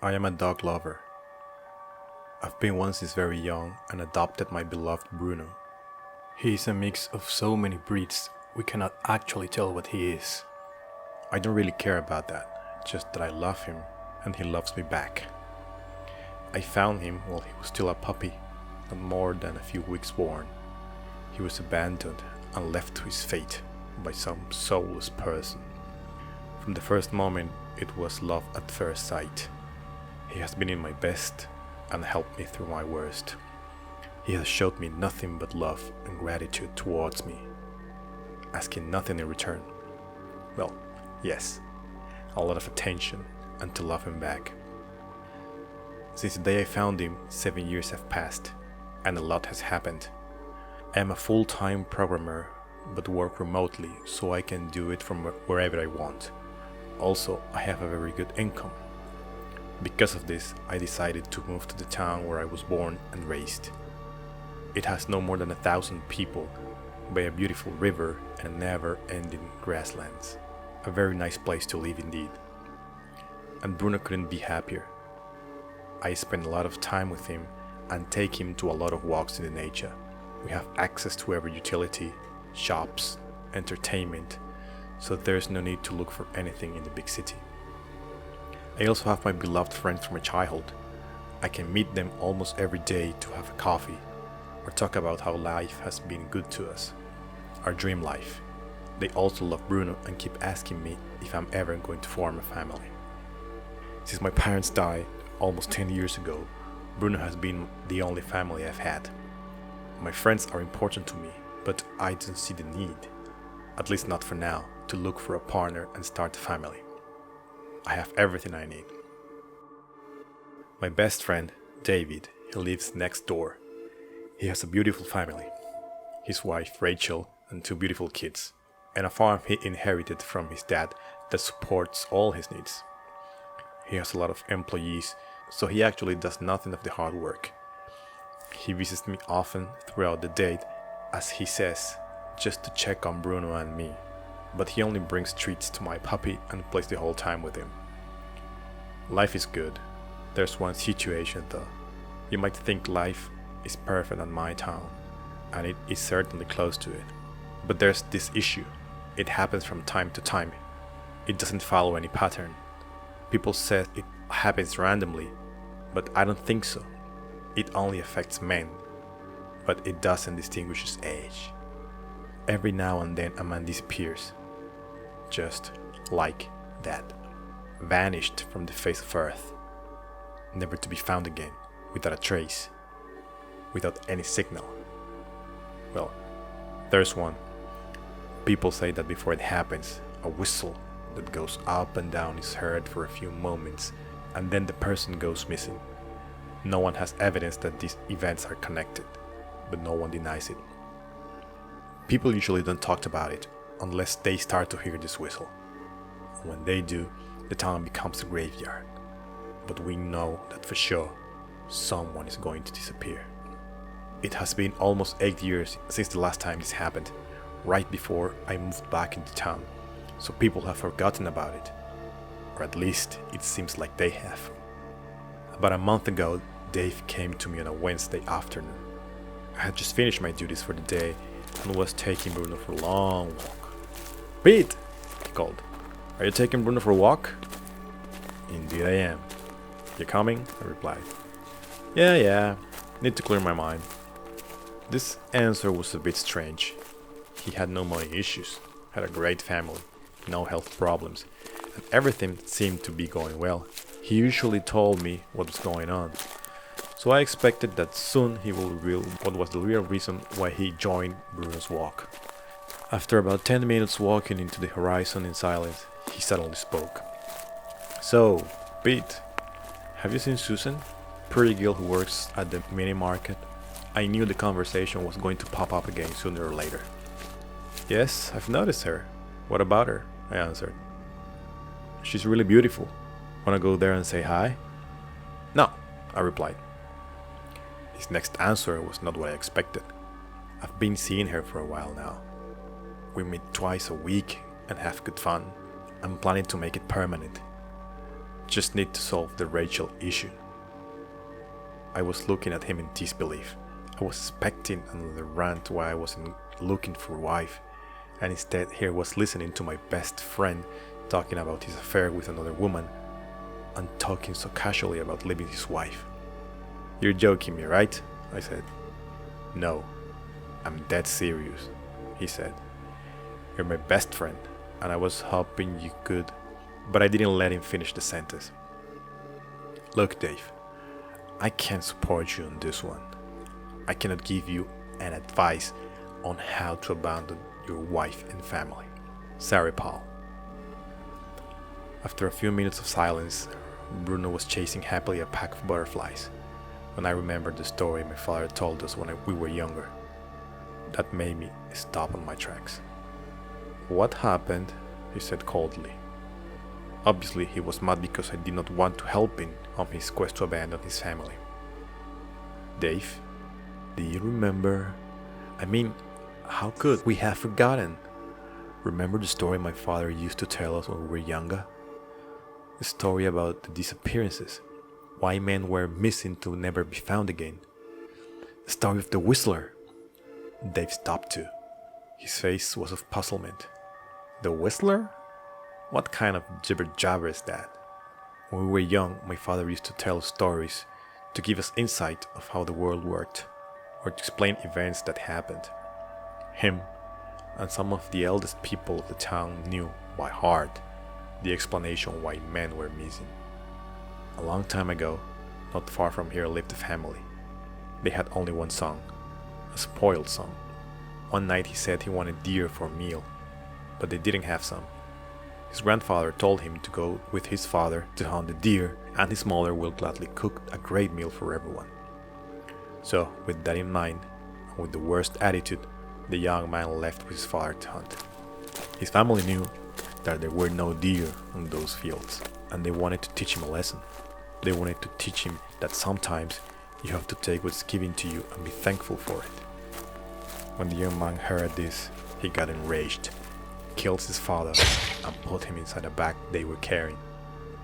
I am a dog lover. I've been one since very young and adopted my beloved Bruno. He is a mix of so many breeds, we cannot actually tell what he is. I don't really care about that, just that I love him and he loves me back. I found him while he was still a puppy, not more than a few weeks born. He was abandoned and left to his fate by some soulless person. From the first moment, it was love at first sight. He has been in my best and helped me through my worst. He has showed me nothing but love and gratitude towards me, asking nothing in return. Well, yes, a lot of attention and to love him back. Since the day I found him, 7 years have passed, and a lot has happened. I am a full-time programmer, but work remotely so I can do it from wherever I want. Also, I have a very good income. Because of this, I decided to move to the town where I was born and raised. It has no more than 1,000 people, by a beautiful river and never-ending grasslands. A very nice place to live indeed. And Bruno couldn't be happier. I spend a lot of time with him and take him to a lot of walks in the nature. We have access to every utility, shops, entertainment, so there's no need to look for anything in the big city. I also have my beloved friends from my childhood. I can meet them almost every day to have a coffee or talk about how life has been good to us, our dream life. They also love Bruno and keep asking me if I'm ever going to form a family. Since my parents died almost 10 years ago, Bruno has been the only family I've had. My friends are important to me, but I don't see the need, at least not for now, to look for a partner and start a family. I have everything I need. My best friend, David, he lives next door. He has a beautiful family. His wife, Rachel, and 2 beautiful kids, and a farm he inherited from his dad that supports all his needs. He has a lot of employees, so he actually does nothing of the hard work. He visits me often throughout the day, as he says, just to check on Bruno and me. But he only brings treats to my puppy and plays the whole time with him. Life is good. There's one situation though. You might think life is perfect in my town, and it is certainly close to it. But there's this issue. It happens from time to time. It doesn't follow any pattern. People say it happens randomly, but I don't think so. It only affects men, but it doesn't distinguish age. Every now and then a man disappears. Just like that. Vanished from the face of earth. Never to be found again, without a trace. Without any signal. Well, there's one. People say that before it happens, a whistle that goes up and down is heard for a few moments, and then the person goes missing. No one has evidence that these events are connected, but no one denies it. People usually don't talk about it unless they start to hear this whistle. When they do, the town becomes a graveyard. But we know that for sure, someone is going to disappear. It has been almost 8 years since the last time this happened, right before I moved back into town, so people have forgotten about it. Or at least it seems like they have. About a month ago, Dave came to me on a Wednesday afternoon. I had just finished my duties for the day and was taking Bruno for a long walk. "Pete!" he called. "Are you taking Bruno for a walk?" "Indeed I am." "You coming?" I replied. Yeah, need to clear my mind." This answer was a bit strange. He had no money issues, had a great family, no health problems, and everything seemed to be going well. He usually told me what was going on, so I expected that soon he will reveal what was the real reason why he joined Bruno's walk. After about 10 minutes walking into the horizon in silence, he suddenly spoke. "So, Pete, have you seen Susan? Pretty girl who works at the mini market?" I knew the conversation was going to pop up again sooner or later. "Yes, I've noticed her. What about her?" I answered. "She's really beautiful. Wanna go there and say hi?" "No," I replied. His next answer was not what I expected. "I've been seeing her for a while now. We meet twice a week and have good fun. I'm planning to make it permanent." Just need to solve the Rachel issue. I was looking at him in disbelief. I was expecting another rant why I wasn't looking for a wife, and instead here was listening to my best friend talking about his affair with another woman and talking so casually about leaving his wife. "You're joking me, right?" I said. "No, I'm dead serious," he said. "You're my best friend, and I was hoping you could," but I didn't let him finish the sentence. "Look, Dave, I can't support you on this one. I cannot give you an advice on how to abandon your wife and family. Sorry, pal." After a few minutes of silence, Bruno was chasing happily a pack of butterflies. When I remembered the story my father told us when we were younger, that made me stop on my tracks. "What happened?" he said coldly. Obviously, he was mad because I did not want to help him on his quest to abandon his family. "Dave, do you remember? I mean, how could we have forgotten? Remember the story my father used to tell us when we were younger? The story about the disappearances, why men were missing to never be found again. The story of the Whistler." Dave stopped too. His face was of puzzlement. "The Whistler? What kind of jibber-jabber is that?" When we were young, my father used to tell stories to give us insight of how the world worked, or to explain events that happened. Him and some of the eldest people of the town knew by heart the explanation why men were missing. A long time ago, not far from here, lived a family. They had only one son, a spoiled son. One night he said he wanted deer for a meal, but they didn't have some. His grandfather told him to go with his father to hunt the deer, and his mother will gladly cook a great meal for everyone. So, with that in mind, and with the worst attitude, the young man left with his father to hunt. His family knew that there were no deer on those fields, and they wanted to teach him a lesson. They wanted to teach him that sometimes you have to take what's given to you and be thankful for it. When the young man heard this, he got enraged, killed his father, and put him inside a bag they were carrying.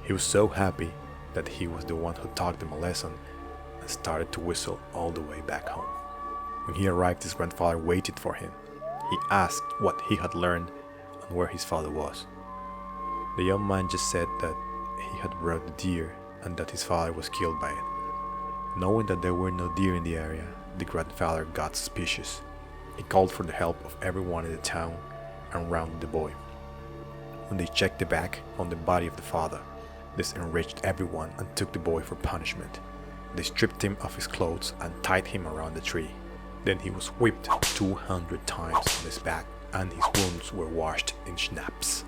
He was so happy that he was the one who taught them a lesson and started to whistle all the way back home. When he arrived, his grandfather waited for him. He asked what he had learned and where his father was. The young man just said that he had brought the deer and that his father was killed by it. Knowing that there were no deer in the area, the grandfather got suspicious. He called for the help of everyone in the town and rounded the boy. When they checked the bag on the body of the father, this enraged everyone and took the boy for punishment. They stripped him of his clothes and tied him around the tree. Then he was whipped 200 times on his back, and his wounds were washed in schnapps.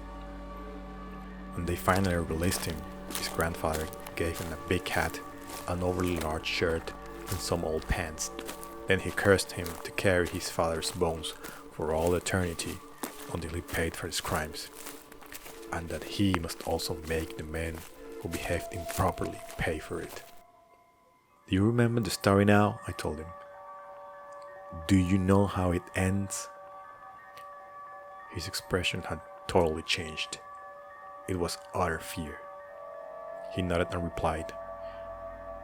When they finally released him, his grandfather gave him a big hat, an overly large shirt, and some old pants. Then he cursed him to carry his father's bones for all eternity until he paid for his crimes, and that he must also make the men who behaved improperly pay for it. "Do you remember the story now?" I told him. "Do you know how it ends?" His expression had totally changed. It was utter fear. He nodded and replied,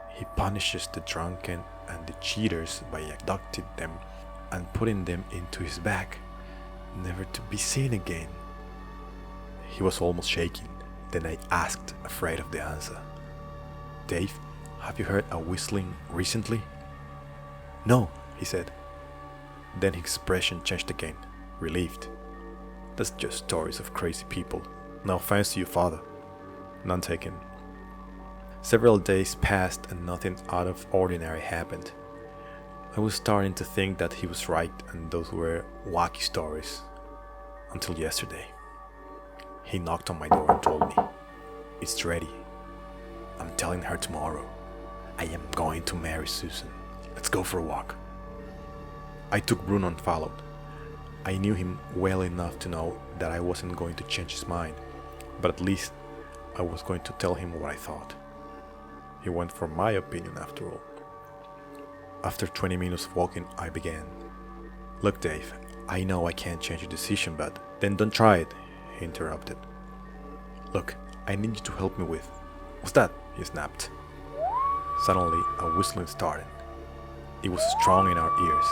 "He punishes the drunken and the cheaters by abducting them and putting them into his bag, never to be seen again." He was almost shaking. Then I asked, afraid of the answer, "Dave, have you heard a whistling recently?" "No," he said. Then his expression changed again, relieved. "That's just stories of crazy people. No offense to you, father." None taken. Several days passed and nothing out of ordinary happened. I was starting to think that he was right and those were wacky stories. Until yesterday. He knocked on my door and told me, "It's ready. I'm telling her tomorrow. I am going to marry Susan. Let's go for a walk." I took Bruno and followed. I knew him well enough to know that I wasn't going to change his mind, but at least I was going to tell him what I thought. He went for my opinion after all. After 20 minutes of walking, I began. "Look, Dave, I know I can't change your decision, but..." "Then don't try it," he interrupted. "Look, I need you to help me with..." What's that? He snapped. Suddenly, a whistling started. It was strong in our ears,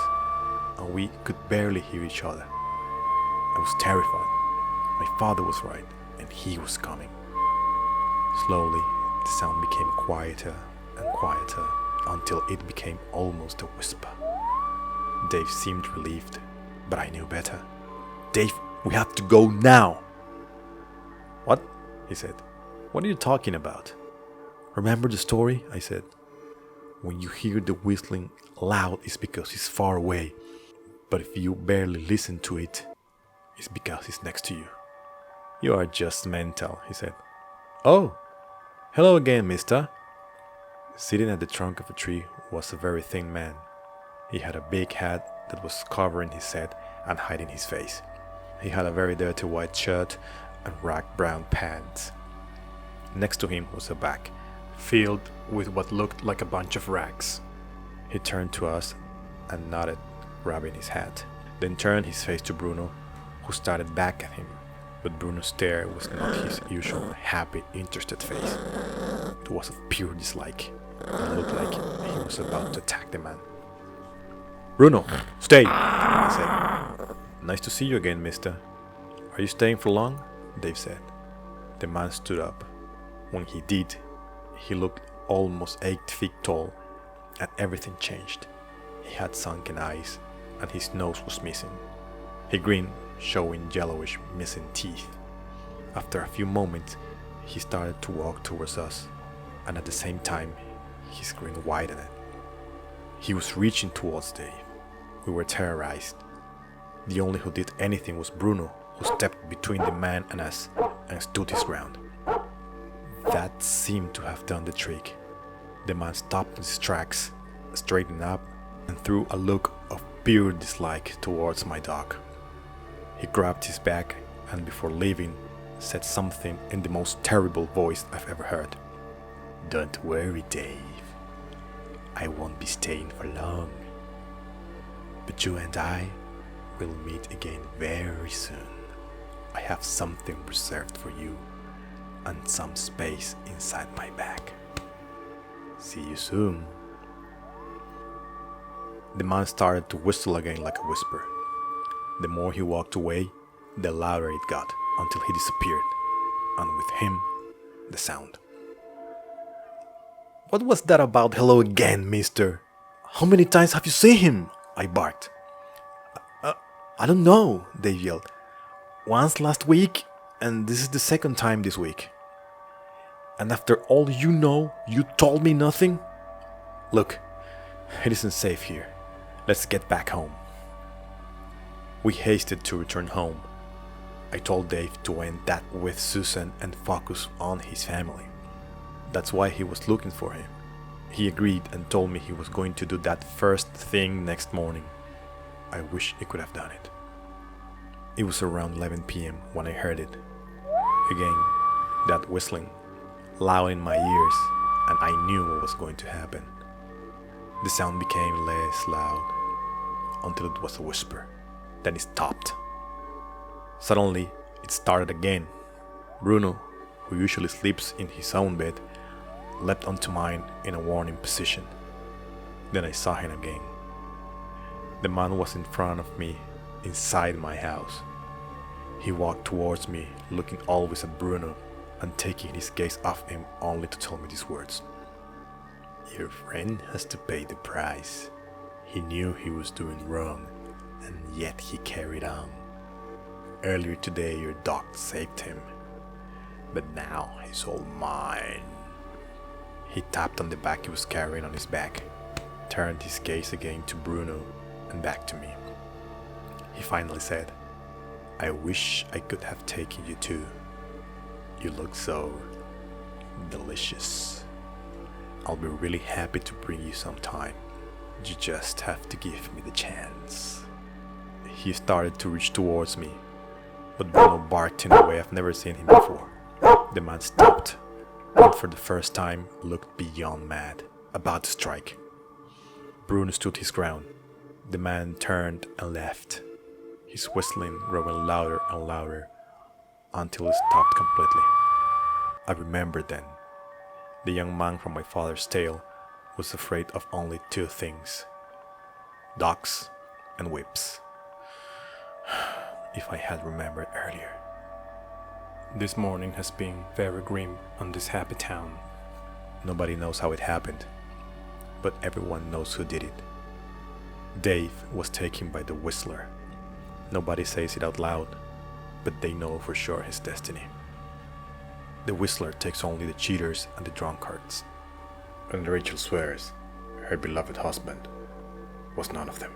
and we could barely hear each other. I was terrified. My father was right, and he was coming. Slowly, the sound became quieter and quieter until it became almost a whisper. Dave seemed relieved, but I knew better. Dave, we have to go now! What? He said. What are you talking about? Remember the story? I said. When you hear the whistling loud, it's because it's far away. But if you barely listen to it, it's because it's next to you. You are just mental, he said. Oh, hello again, mister. Sitting at the trunk of a tree was a very thin man. He had a big hat that was covering his head and hiding his face. He had a very dirty white shirt and ragged brown pants. Next to him was a bag filled with what looked like a bunch of rags. He turned to us and nodded, grabbing his hat, then turned his face to Bruno, who started back at him. But Bruno's stare was not his usual happy, interested face. It was of pure dislike, and looked like he was about to attack the man. Bruno, stay, I said. Nice to see you again, mister. Are you staying for long? Dave said. The man stood up. When he did, he looked almost 8 feet tall, and everything changed. He had sunken eyes, and his nose was missing. He grinned, showing yellowish, missing teeth. After a few moments, he started to walk towards us, and at the same time, his grin widened. He was reaching towards Dave. We were terrorized. The only who did anything was Bruno, who stepped between the man and us and stood his ground. That seemed to have done the trick. The man stopped in his tracks, straightened up, and threw a look of pure dislike towards my dog. He grabbed his bag and before leaving, said something in the most terrible voice I've ever heard. Don't worry, Dave. I won't be staying for long. But you and I will meet again very soon. I have something reserved for you and some space inside my bag. See you soon. The man started to whistle again like a whisper. The more he walked away, the louder it got until he disappeared, and with him, the sound. What was that about hello again, mister? How many times have you seen him? I barked. I don't know, Dave yelled. Once last week, and this is the second time this week. And after all you know, you told me nothing? Look, it isn't safe here. Let's get back home. We hasted to return home. I told Dave to end that with Susan and focus on his family. That's why he was looking for him. He agreed and told me he was going to do that first thing next morning. I wish he could have done it. It was around 11 p.m. when I heard it. Again, that whistling, loud in my ears, and I knew what was going to happen. The sound became less loud until it was a whisper. Then it stopped. Suddenly, it started again. Bruno, who usually sleeps in his own bed, leapt onto mine in a warning position. Then I saw him again. The man was in front of me, inside my house. He walked towards me, looking always at Bruno and taking his gaze off him only to tell me these words. Your friend has to pay the price. He knew he was doing wrong, and yet he carried on. Earlier today your dog saved him, but now he's all mine. He tapped on the bag he was carrying on his back, turned his gaze again to Bruno and back to me. He finally said, I wish I could have taken you too. You look so delicious. I'll be really happy to bring you sometime. You just have to give me the chance. He started to reach towards me, but Bruno barked in a way I've never seen him before. The man stopped, and for the first time looked beyond mad, about to strike. Bruno stood his ground. The man turned and left, his whistling growing louder and louder until it stopped completely. I remembered then. The young man from my father's tale was afraid of only two things: dogs and whips. If I had remembered earlier. This morning has been very grim on this happy town. Nobody knows how it happened, but everyone knows who did it. Dave was taken by the Whistler. Nobody says it out loud, but they know for sure his destiny. The Whistler takes only the cheaters and the drunkards. And Rachel swears her beloved husband was none of them.